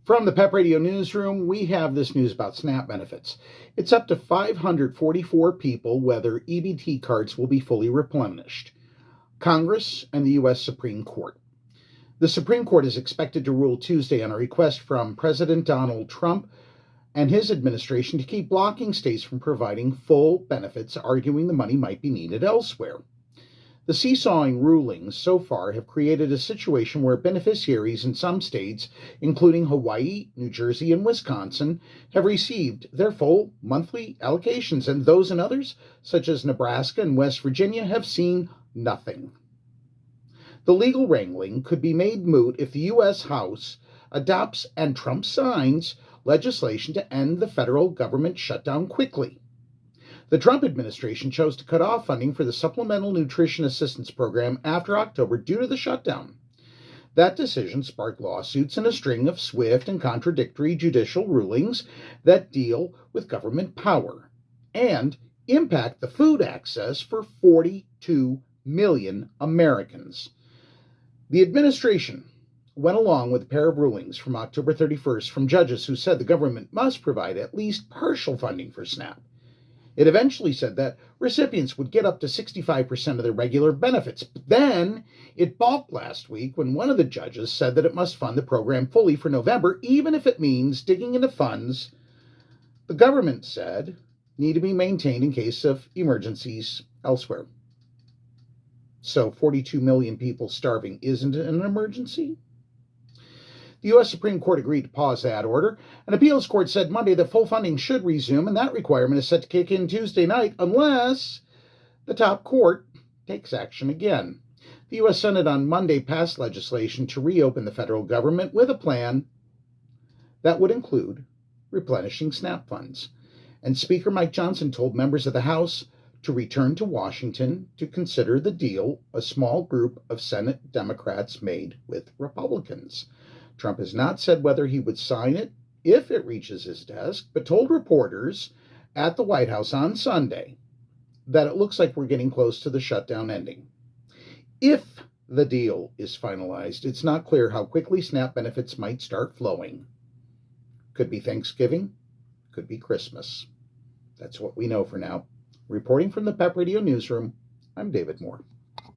From the PEP Radio Newsroom, we have this news about SNAP benefits. It's up to 544 people whether EBT cards will be fully replenished. Congress and the U.S. Supreme Court. The Supreme Court is expected to rule Tuesday on a request from President Donald Trump and his administration to keep blocking states from providing full benefits, arguing the money might be needed elsewhere. The seesawing rulings so far have created a situation where beneficiaries in some states, including Hawaii, New Jersey, and Wisconsin, have received their full monthly allocations, and those in others, such as Nebraska and West Virginia, have seen nothing. The legal wrangling could be made moot if the U.S. House adopts and Trump signs legislation to end the federal government shutdown quickly. The Trump administration chose to cut off funding for the Supplemental Nutrition Assistance Program after October due to the shutdown. That decision sparked lawsuits and a string of swift and contradictory judicial rulings that deal with government power and impact the food access for 42 million Americans. The administration went along with a pair of rulings from October 31st from judges who said the government must provide at least partial funding for SNAP. It eventually said that recipients would get up to 65% of their regular benefits. But then it balked last week when one of the judges said that it must fund the program fully for November, even if it means digging into funds the government said need to be maintained in case of emergencies elsewhere. So 42 million people starving isn't an emergency? The U.S. Supreme Court agreed to pause that order. An appeals court said Monday that full funding should resume, and that requirement is set to kick in Tuesday night unless the top court takes action again. The U.S. Senate on Monday passed legislation to reopen the federal government with a plan that would include replenishing SNAP funds. And Speaker Mike Johnson told members of the House to return to Washington to consider the deal a small group of Senate Democrats made with Republicans. Trump has not said whether he would sign it if it reaches his desk, but told reporters at the White House on Sunday that it looks like we're getting close to the shutdown ending. If the deal is finalized, it's not clear how quickly SNAP benefits might start flowing. Could be Thanksgiving, could be Christmas. That's what we know for now. Reporting from the PEP Radio Newsroom, I'm David Moore.